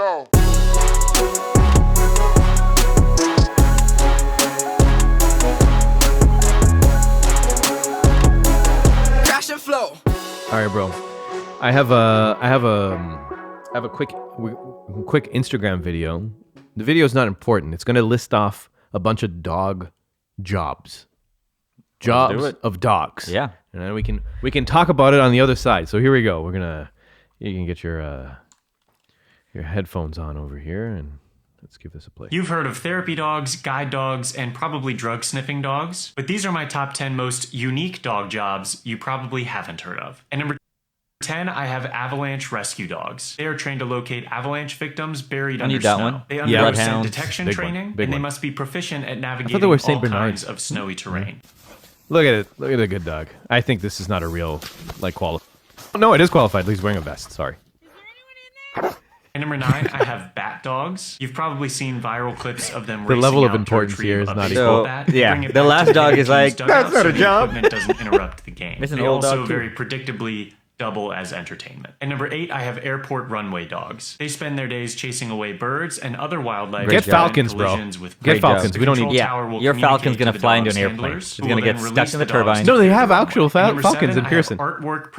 go. Crash and flow. All right, bro. I have a quick Instagram video. The video is not important. It's going to list off a bunch of dog jobs of dogs. Yeah. And then we can talk about it on the other side. So here we go. You can get your headphones on over here and let's give this a play. You've heard of therapy dogs, guide dogs, and probably drug sniffing dogs, but these are my top 10 most unique dog jobs you probably haven't heard of. And number 10, I have avalanche rescue dogs. They are trained to locate avalanche victims buried under that snow. one. They undergo scent Bloodhounds. detection Big training, one. Big and they one. must be proficient at they navigating were all Saint kinds Bernards. of snowy terrain. Look at it. Look at the good dog. I think this is not a real qualified. No, it is qualified. He's wearing a vest. Sorry. And number 9, I have bat dogs. You've probably seen viral clips of them The racing level of out to importance retrieve here is a not baseball equal. bat, Yeah, bring it the back last to dog the is team's like, dugout "That's not so a the job." equipment doesn't interrupt the game. It's an They old also dog, too. very predictably double as entertainment. And number 8, I have airport runway dogs. They spend their days chasing away birds and other wildlife. Get to prevent falcons, bro. collisions with Get planes. falcons. The We don't need- control Yeah, tower will your falcon's communicate gonna to the fly into dog's an airplane. handlers, It's who gonna will get then stuck release in the the dogs turbine. to No, they the have runway. actual And number falcons 7, in Pearson. I have artwork No, but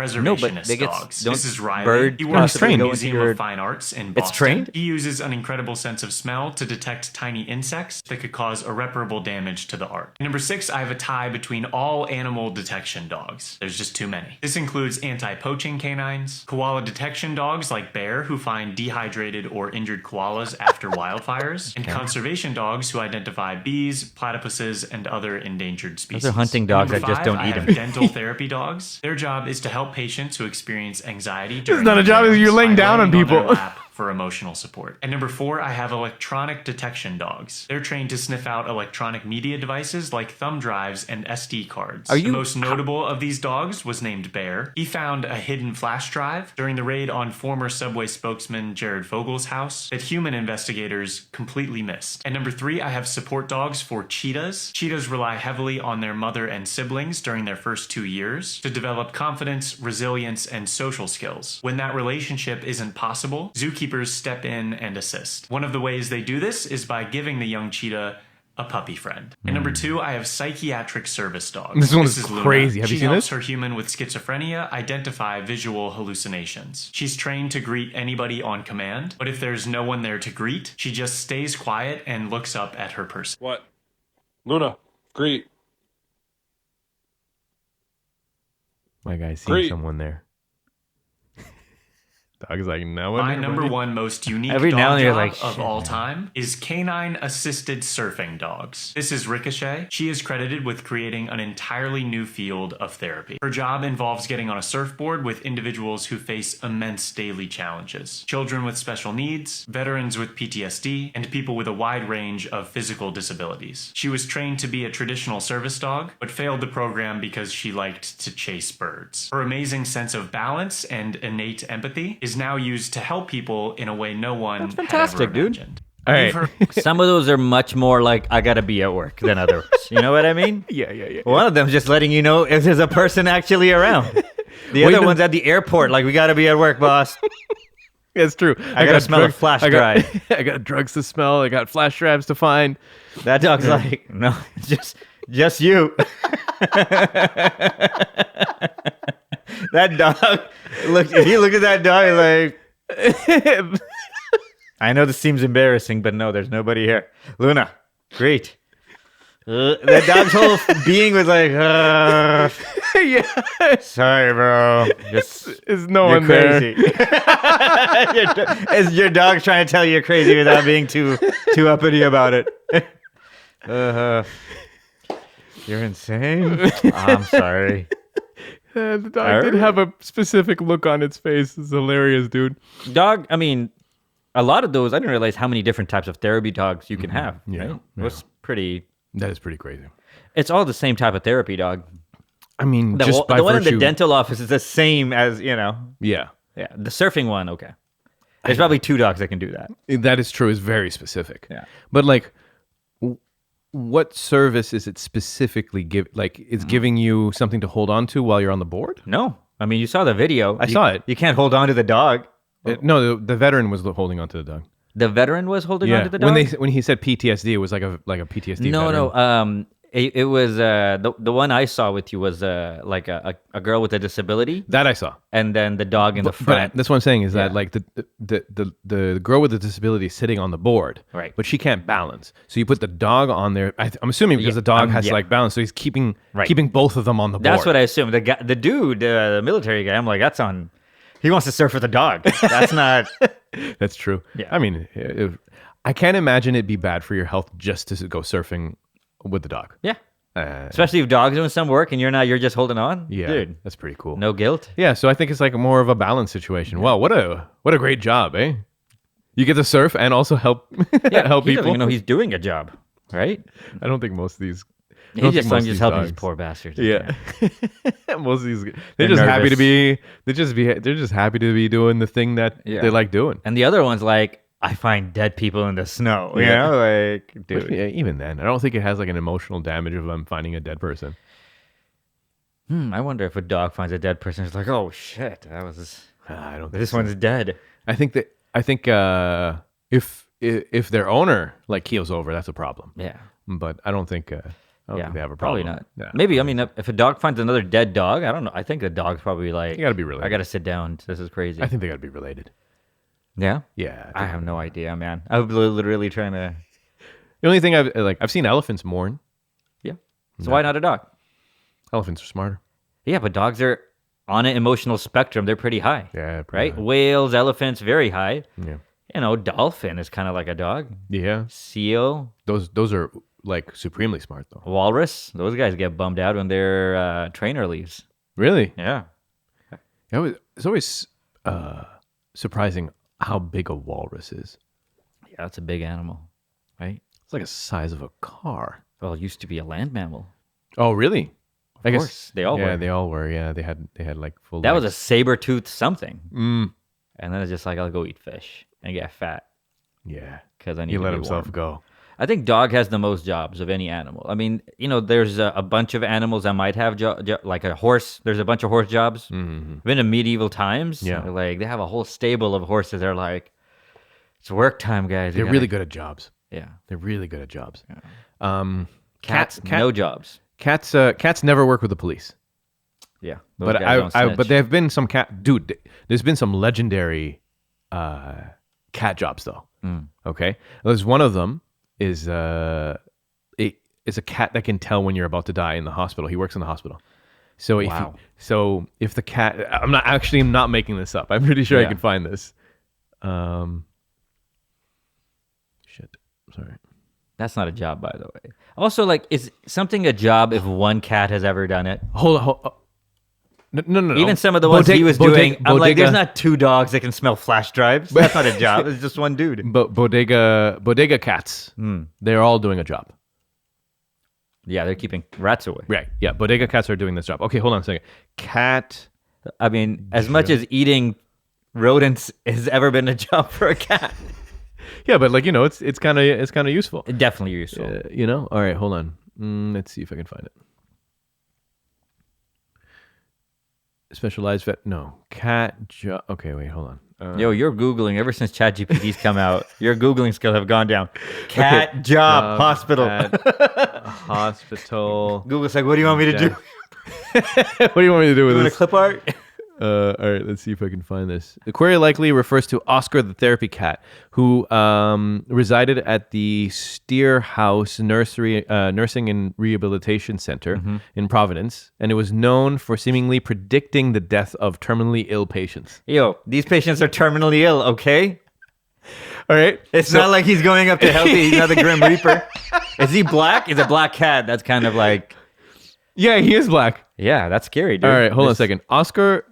preservationist they get dogs. don't This is Riley. bird He It's works at the trained. Museum Your- of Fine Arts in It's Boston. trained? He uses an incredible sense of smell to detect tiny insects that could cause irreparable damage to the art. And number 6, I have a tie between all animal detection dogs. There's just too many. This includes anti-poaching canines, koala detection dogs like Bear, who find dehydrated or injured koalas after wildfires, and conservation dogs who identify bees, platypuses, and other endangered species. Those are hunting dogs Number that just 5, don't I eat have them. dental therapy dogs. Their job is to help patients who experience anxiety during not a job, exams you're laying by down on laying their people. lap for emotional support. And number 4, I have electronic detection dogs. They're trained to sniff out electronic media devices like thumb drives and SD cards. Are you- The most notable of these dogs was named Bear. He found a hidden flash drive during the raid on former Subway spokesman Jared Fogel's house that human investigators completely missed. And number 3, I have support dogs for cheetahs. Cheetahs rely heavily on their mother and siblings during their first 2 years to develop confidence, resilience, and social skills. When that relationship isn't possible, zookeepers step in and assist. One of the ways they do this is by giving the young cheetah a puppy friend. And number 2, I have psychiatric service dogs. This one is Luna. crazy. Have you She seen helps this? her human with schizophrenia identify visual hallucinations. She's trained to greet anybody on command, but if there's no one there to greet, she just stays quiet and looks up at her person. What? Luna, greet. My guy's seeing Great. someone there. Dog's like, no one. My number 1 most unique Every dog now and then you're job like, of "Shit, all man." time is canine-assisted surfing dogs. This is Ricochet. She is credited with creating an entirely new field of therapy. Her job involves getting on a surfboard with individuals who face immense daily challenges. Children with special needs, veterans with PTSD, and people with a wide range of physical disabilities. She was trained to be a traditional service dog, but failed the program because she liked to chase birds. Her amazing sense of balance and innate empathy is now used to help people in a way no one That's fantastic, had ever dude. imagined. All You've right. heard- Some of those are much more like, I gotta be at work than others. You know what I mean? Yeah. One of them's just letting you know if there's a person actually around. The Wait, other no- one's at the airport, like, we gotta be at work, boss. It's true. I gotta smell the flash I got, drive. I got drugs to smell. I got flash drives to find. That dog's like, no, it's just you. That dog, look, if you look at that dog, like, I know this seems embarrassing, but no, there's nobody here. Luna, great. That dog's whole being was like, Yeah. sorry, bro. Just, Is no you're one there. crazy. Is your dog trying to tell you you're crazy without being too uppity about it? You're insane. I'm sorry. The dog did have a specific look on its face. It's hilarious, dude. Dog, I mean, a lot of those, I didn't realize how many different types of therapy dogs you can have. Yeah, Right? yeah. It's pretty, That is pretty crazy. it's all the same type of therapy dog. I mean, The, just by the one virtue. in the dental office is the same as, Yeah. yeah. The surfing one, okay. There's probably 2 dogs that can do that. That is true. It's very specific. Yeah. But like, what service is it specifically give? Like, it's giving you something to hold on to while you're on the board? No. I mean, you saw the video. I saw it. You can't hold on to the dog. No, the veteran was holding onto the dog. The veteran was holding on to the dog? When he said PTSD, it was like a PTSD. No, veteran. no. It was the one I saw with you was like a girl with a disability, That I saw. and then the dog in the But front. that's what I'm saying is that Yeah. like the girl with the disability is sitting on the board, Right. But she can't balance, so you put the dog on there. I'm assuming because the dog has to like balance, so he's keeping both of them on the board. That's what I assumed. The dude, the military guy. I'm like, that's on. He wants to surf with a dog. That's not. That's true. Yeah. I mean, I can't imagine it'd be bad for your health just to go surfing with the dog. Yeah. Especially if dog's doing some work and you're just holding on. Yeah, Dude. that's pretty cool. No guilt. Yeah, so I think it's like more of a balance situation. Wow, what a great job, eh? You get to surf and also help help He doesn't people. even know he's doing a job, right? I don't think most of these. I He's don't just, think most I'm of just these helping dogs- these poor bastards. Yeah, most of these. They're They're just happy to nervous. be. They're just happy to be doing the thing that Yeah. they like doing. And the other one's like, I find dead people in the snow. You Yeah. know, like, But dude. yeah, even then, I don't think it has like an emotional damage of them finding a dead person. I wonder if a dog finds a dead person. It's like, oh shit, that was I don't. Think this so. one's dead. I think if their owner like keels over, that's a problem. Yeah. But I don't think. I don't think they have a probably problem. not. Yeah. Maybe, I mean, if a dog finds another dead dog, I don't know. I think the dog's probably like, They gotta be related. I gotta sit down. This is crazy. I think they got to be related. Yeah. Yeah. I have no idea, man. I'm literally trying to. The only thing I've seen elephants mourn. Yeah. So why not a dog? Elephants are smarter. Yeah, but dogs are on an emotional spectrum. They're pretty high. Yeah. pretty Right? high. Whales, elephants, very high. Yeah. You know, dolphin is kind of like a dog. Yeah. Seal, Those are like supremely smart though. walrus. Those guys get bummed out when their trainer leaves. Really? Yeah. It's always surprising how big a walrus is. Yeah, that's a big animal, right? It's like the size of a car. Well, it used to be a land mammal. Oh, really? I guess course, they all yeah, were. they all were. Yeah, they had like full. That was a legs. saber-toothed something. Mm. And then it's just like, I'll go eat fish and get fat Yeah. because I need He to let be himself warm. go. I think dog has the most jobs of any animal. I mean, you know, there's a bunch of animals that might have like a horse. There's a bunch of horse jobs. Mm-hmm. Even in medieval times, Yeah. like they have a whole stable of horses. They're like, it's work time, guys. They're really good at jobs. Yeah. They're really good at jobs. Cats, no jobs. Cats never work with the police. Yeah. But but there have been some dude. There's been some legendary cat jobs though. Okay, there's one of them is it's a cat that can tell when you're about to die in the hospital. He works in the hospital. So if the cat, I'm not making this up. I'm pretty sure I Yeah. can find this. Shit. Sorry. That's not a job, by the way. Also, like, is something a job if one cat has ever done it? Hold on. No. Even some of the ones he was doing, I'm like, there's not two dogs that can smell flash drives. That's not a job. It's just one dude. But bodega cats. They're all doing a job. Yeah, they're keeping rats away. Right. Yeah. Bodega cats are doing this job. Okay, hold on a second. Cat. I mean, as much as eating rodents has ever been a job for a cat, Yeah, but like it's kind of useful. definitely useful. All right, hold on. Let's see if I can find it. Specialized vet. No. Cat job. Okay, wait, hold on. Yo, you're Googling ever since ChatGPT's come out. Your Googling skills have gone down. Cat job, hospital. Hospital. Google's like, what do you want me to do? What do you want me to do with Doing a this? clip art? All right, let's see if I can find this. The query likely refers to Oscar the therapy cat, who resided at the Steer House Nursing and Rehabilitation Center in Providence, and it was known for seemingly predicting the death of terminally ill patients. Yo, these patients are terminally ill, okay? All right, It's not like he's going up to healthy. He's not the Grim Reaper. Is he black? He's a black cat. That's kind of like, yeah, he is black. yeah, that's scary, dude. All right, hold on a second. Oscar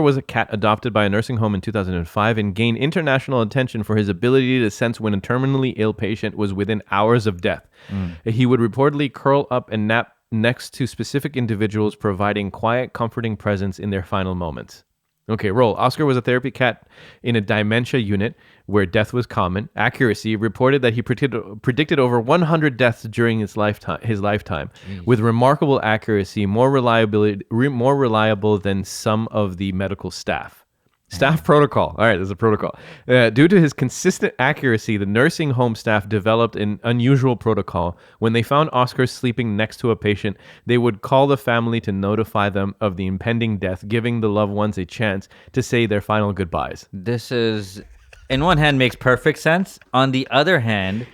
was a cat adopted by a nursing home in 2005 and gained international attention for his ability to sense when a terminally ill patient was within hours of death. He would reportedly curl up and nap next to specific individuals, providing quiet, comforting presence in their final moments. Okay, roll. Oscar was a therapy cat in a dementia unit where death was common. Accuracy reported that he predicted over 100 deaths during his lifetime, with remarkable accuracy, more reliable than some of the medical staff. Staff protocol. All right, there's a protocol. Due to his consistent accuracy, the nursing home staff developed an unusual protocol. When they found Oscar sleeping next to a patient, they would call the family to notify them of the impending death, giving the loved ones a chance to say their final goodbyes. This is, in one hand, makes perfect sense. On the other hand,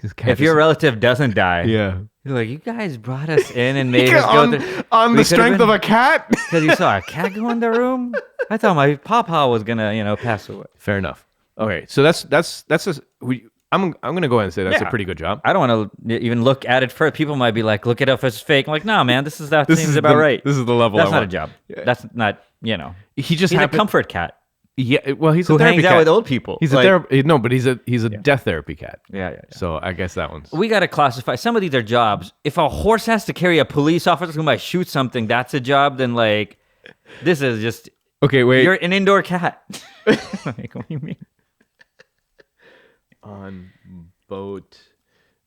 if your just- relative doesn't die, Yeah. you're like, you guys brought us in and made us go through. On We the could've strength been- of a cat? Because you saw a cat go in the room? I thought my papa was going to, pass away. Fair enough. Okay, so I'm gonna go ahead and say that's a Yeah. pretty good job. I don't want to even look at it first. People might be like, look it up as fake. I'm like, no, man, this seems about right. This is the level. That's I not a want. job. Yeah. That's not, He just he's a happened. comfort cat Yeah, well, he's who a therapy hangs out cat. with old people. He's Like, a therapy. No, but he's a death therapy cat. Yeah. So I guess that one's. We got to classify. Some of these are jobs. If a horse has to carry a police officer who might shoot something, that's a job. Then like, this is just Okay, wait. you're an indoor cat. Like, what do you mean? On boat.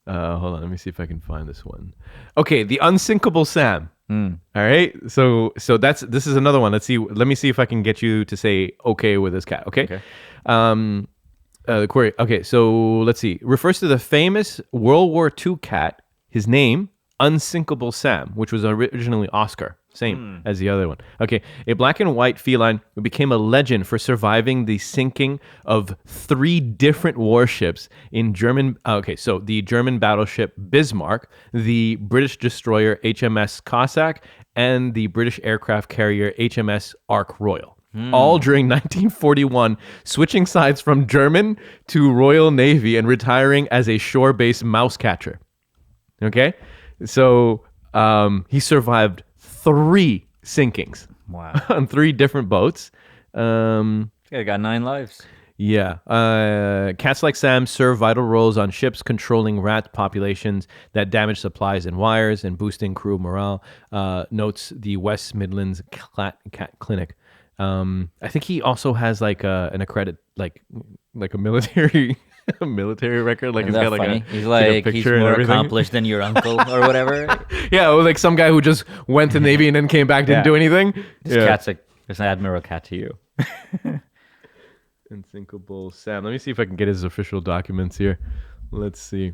Hold on, let me see if I can find this one. Okay, the Unsinkable Sam. All right, so this is another one. Let me see if I can get you to say okay with this cat. Okay. The query. Okay, so let's see. Refers to the famous World War II cat. His name, Unsinkable Sam, which was originally Oscar. Same as the other one. Okay, a black and white feline who became a legend for surviving the sinking of 3 different warships in German. So the German battleship Bismarck, the British destroyer HMS Cossack, and the British aircraft carrier HMS Ark Royal. All during 1941, switching sides from German to Royal Navy and retiring as a shore-based mouse catcher. Okay, so he survived 3 sinkings. Wow. On 3 different boats. I got 9 lives. Yeah. Cats like Sam serve vital roles on ships controlling rat populations that damage supplies and wires and boosting crew morale, notes the West Midlands Cat Clinic. I think he also has like an accredit, like a military a military record. Like Isn't he's that got funny? like He's a like he's picture and more everything. accomplished than your uncle or whatever. Yeah, or like some guy who just went to Navy and then came back, didn't Yeah. do anything. This cat's like it's an admiral cat to you. Unsinkable Sam. Let me see if I can get his official documents here. Let's see.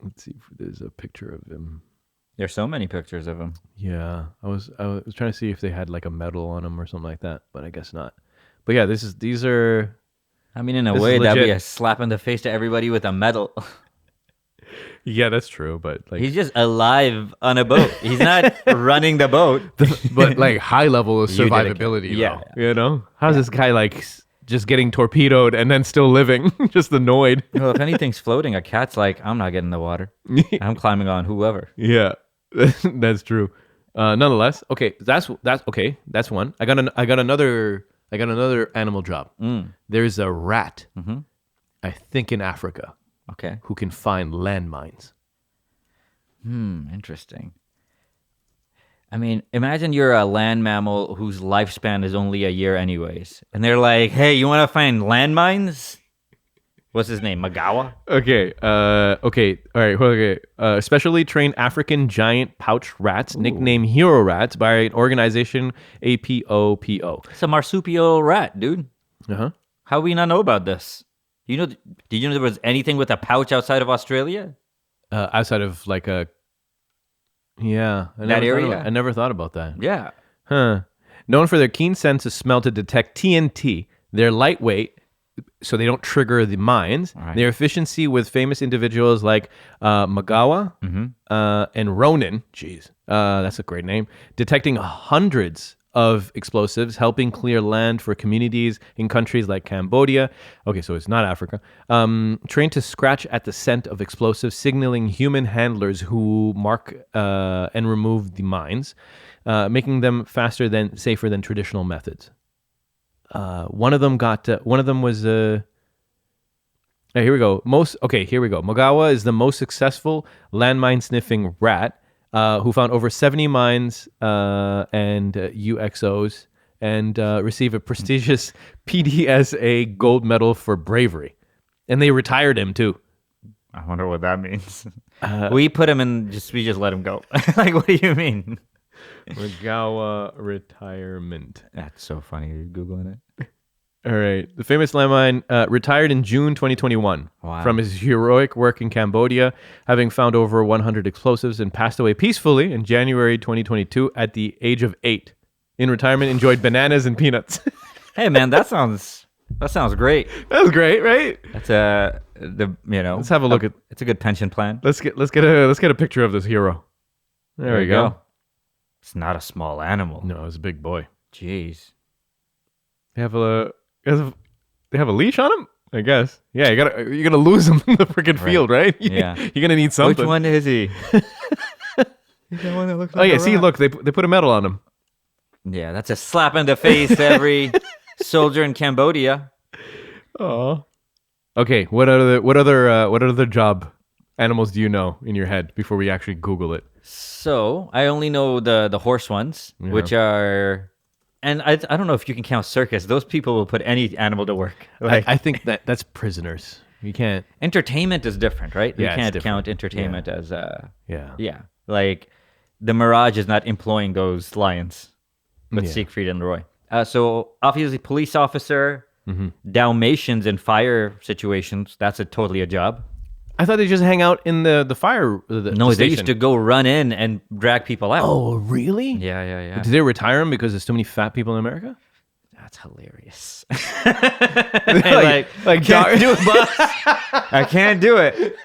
Let's see if there's a picture of him. There's so many pictures of him. Yeah, I was trying to see if they had like a medal on him or something like that, but I guess not. But yeah, these are. I mean, in a This is way, that'd be legit. a slap in the face to everybody with a medal. Yeah, that's true, but like, He's just alive on a boat. He's not running the boat. but like high level of You did it, survivability. kid. Yeah. though, you know, how's this guy like just getting torpedoed and then still living, just annoyed? Well, if anything's floating, a cat's like, I'm not getting in the water. I'm climbing on whoever. Yeah, that's true. Nonetheless, okay, that's okay. That's one. I got another animal job. There's a rat, I think in Africa, Okay. who can find landmines. Interesting. I mean, imagine you're a land mammal whose lifespan is only a year anyways. And they're like, hey, you want to find landmines? What's his name? Magawa? Okay. Okay. All right. Okay. Specially trained African giant pouch rats, nicknamed hero rats by an organization APOPO. It's a marsupial rat, dude. Uh-huh. How we not know about this? Did you know there was anything with a pouch outside of Australia? Outside of like a. Yeah. That area? I never thought about that. Yeah. Huh. Known for their keen sense of smell to detect TNT, they're lightweight, so they don't trigger the mines. right. Their efficiency with famous individuals like Magawa and Ronin, jeez, that's a great name, detecting hundreds of explosives, helping clear land for communities in countries like Cambodia. Okay, so it's not Africa. Trained to scratch at the scent of explosives, signaling human handlers who mark and remove the mines, making them safer than traditional methods. One of them was here we go. Here we go. Magawa is the most successful landmine sniffing rat, who found over 70 mines and UXOs and received a prestigious PDSA gold medal for bravery. And they retired him too. I wonder what that means. We put him in, we just let him go. Like, what do you mean? Regawa retirement. That's so funny. You're Googling it. All right. The famous landmine retired in June 2021 Wow. from his heroic work in Cambodia, having found over 100 explosives, and passed away peacefully in January 2022 at the age of 8. In retirement, enjoyed bananas and peanuts. Hey, man, that sounds great. That was great, right? That's Let's have a look at. It's a good pension plan. Let's get a picture of this hero. There we you go. It's not a small animal. No, it was a big boy. Jeez. They have a leash on him, I guess. Yeah, you're gonna lose him in the freaking field, right? Yeah. You're gonna need something. Which one is he? He's the one that looks Oh like yeah, a see, rat. look, they put a medal on him. Yeah, that's a slap in the face to every soldier in Cambodia. Oh. Okay, what other job animals do you know in your head before we actually Google it? So I only know the horse ones, which are, and I don't know if you can count circus. Those people will put any animal to work. Like I think that's prisoners. You can't. entertainment is different, right? Yeah, You it's can't different. count entertainment as Yeah. like the Mirage is not employing those lions with Yeah. Siegfried and Roy. So obviously, police officer, Mm-hmm. Dalmatians in fire situations. That's totally a job. I thought they just hang out in the fire. No, they used to go run in and drag people out. Oh, really? Yeah. Did they retire them because there's too many fat people in America? That's hilarious. like Can't do it, boss. I can't do it.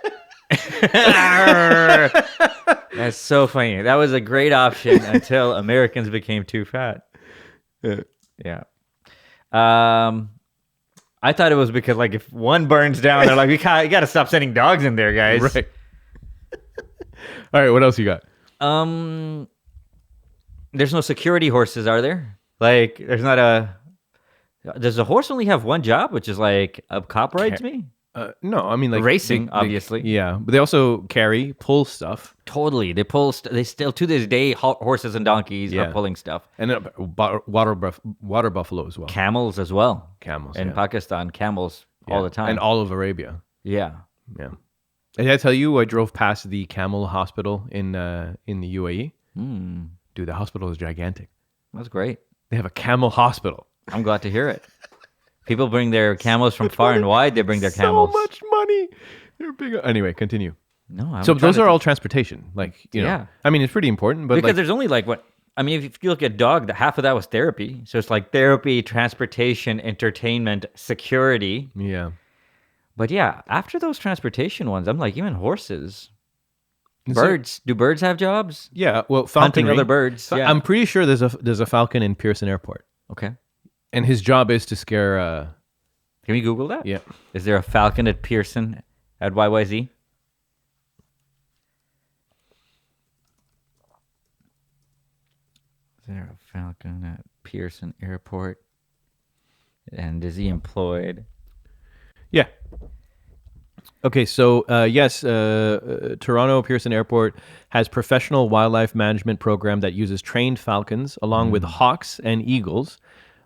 That's so funny. That was a great option until Americans became too fat. Yeah. I thought it was because like if one burns down, they're like, you got to stop sending dogs in there, guys. Right. All right, what else you got? There's no security horses, are there? Like, there's not a. Does a horse only have one job, which is like a cop rides me? No, I mean like Racing, obviously. Yeah, but they also pull stuff, Totally. They pull. They still to this day, horses and donkeys Yeah. are pulling stuff. and then water buffalo as well. Camels as well. Camels In yeah. Pakistan, camels all Yeah. the time. and all of Arabia. yeah. Yeah. Did I tell you I drove past the camel hospital in the UAE? Dude, the hospital is gigantic. That's great. They have a camel hospital. I'm glad to hear it. People bring their camels from far and wide. They bring their camels. So much money. They're big. Anyway, continue. No, I'm So trying those to are think. all transportation. Like, you know, Yeah. I mean, it's pretty important, but Because like, there's only like what I mean. If you look at dog, half of that was therapy. So it's like therapy, transportation, entertainment, security. yeah. But yeah, after those transportation ones, I'm like even horses, Is there- birds. Do birds have jobs? Yeah, well, Hunting falconry. other birds. So Yeah. I'm pretty sure there's a falcon in Pearson Airport, Okay. and his job is to scare. Can we Google that? Yeah, Is there a falcon at Pearson at YYZ? Is there a falcon at Pearson Airport? And is he employed? yeah. Okay, so yes, Toronto Pearson Airport has professional wildlife management program that uses trained falcons along with hawks and eagles,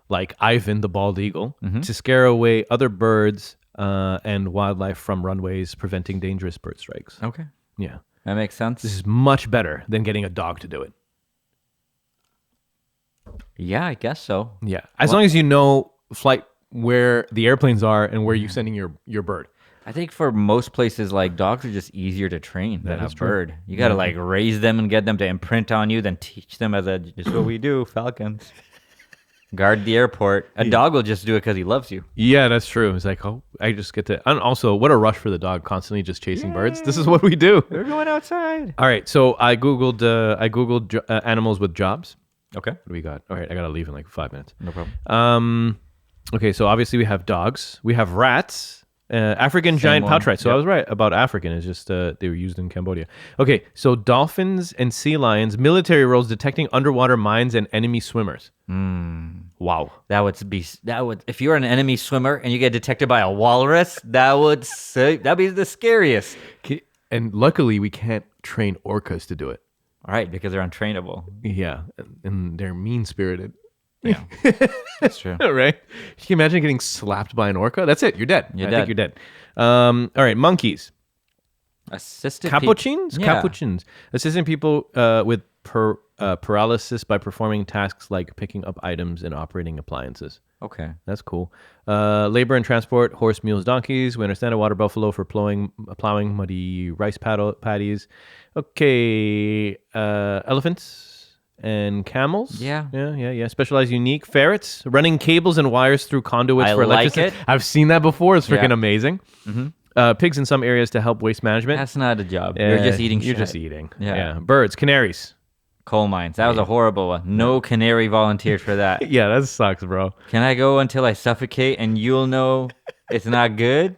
like Ivan the bald eagle, to scare away other birds and wildlife from runways, preventing dangerous bird strikes. Okay. Yeah, That makes sense. this is much better than getting a dog to do it. Yeah, I guess so. Yeah, as long as you know flight where the airplanes are and where you're sending your bird. I think for most places, like dogs are just easier to train than a is true. bird. You got to like raise them and get them to imprint on you, then teach them as this is what we do, falcons. Guard the airport. A dog will just do it because he loves you. Yeah, that's true. It's like, oh, I just get to. And also, what a rush for the dog, constantly just chasing birds. This is what we do. They're going outside. All right, so I googled animals with jobs. Okay. What do we got? All right, I gotta leave in like 5 minutes. No problem. Okay, so obviously we have dogs, we have rats, African giant one. pouch rats. So I Yep. was right about African. It's just they were used in Cambodia. Okay, so dolphins and sea lions, military roles detecting underwater mines and enemy swimmers. Wow. That would if you're an enemy swimmer and you get detected by a walrus, that'd be the scariest. And luckily we can't train orcas to do it. All right, because they're untrainable. Yeah, and they're mean spirited. Yeah, that's true. Right? Can you imagine getting slapped by an orca? That's it. You're dead. You're I dead. think you're dead. All right, monkeys. Assisted Capuchins? Yeah. Capuchins. Assisting people with paralysis by performing tasks like picking up items and operating appliances. Okay. That's cool. Labor and transport, horse, mules, donkeys. We understand a water buffalo for plowing muddy rice paddies. Okay. Elephants and camels. Yeah. Yeah. Specialized unique ferrets, running cables and wires through conduits I for like electricity. it. I've seen that before. It's freaking Yeah. amazing. Pigs in some areas to help waste management. That's not a job. You're just eating shit. You're just eating. Yeah. Birds, canaries. Coal mines. That was a horrible one. No canary volunteered for that. Yeah, that sucks, bro. Can I go until I suffocate and you'll know it's not good?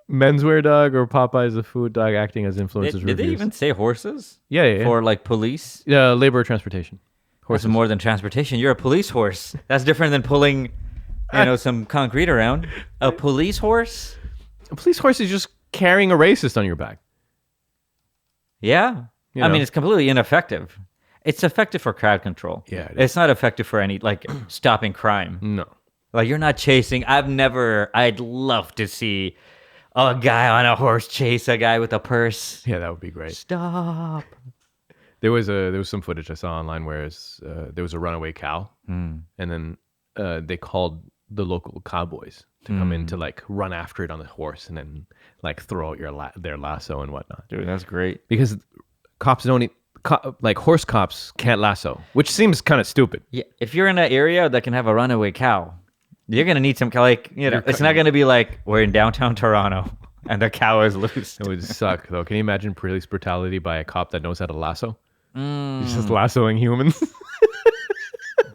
Menswear dog or Popeye's a food dog acting as influencers. Did they reviews. even say horses? Yeah. For like police? Yeah, labor or transportation. Horses more than transportation. You're a police horse. That's different than pulling, some concrete around. A police horse? A police horse is just carrying a racist on your back. Yeah. You I know. mean, it's completely ineffective. It's effective for crowd control. Yeah, it is. It's not effective for any, stopping crime. No. Like, you're not chasing. I'd love to see a guy on a horse chase a guy with a purse. Yeah, that would be great. Stop. There was some footage I saw online where there was a runaway cow, and then they called the local cowboys to come in to run after it on the horse and then throw out their lasso and whatnot. Dude, that's great. Because cops don't horse cops can't lasso, which seems kind of stupid. Yeah, if you're in an area that can have a runaway cow, you're gonna need some it's not gonna be like we're in downtown Toronto and the cow is loose. It would suck though. Can you imagine police brutality by a cop that knows how to lasso? He's just lassoing humans.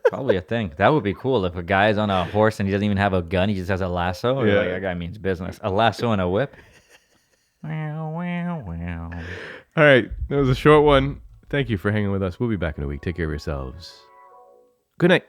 Probably a thing. That would be cool if a guy's on a horse and he doesn't even have a gun. He just has a lasso. Yeah. That guy means business. A lasso and a whip. Wow, wow, wow. All right, that was a short one. Thank you for hanging with us. We'll be back in a week. Take care of yourselves. Good night.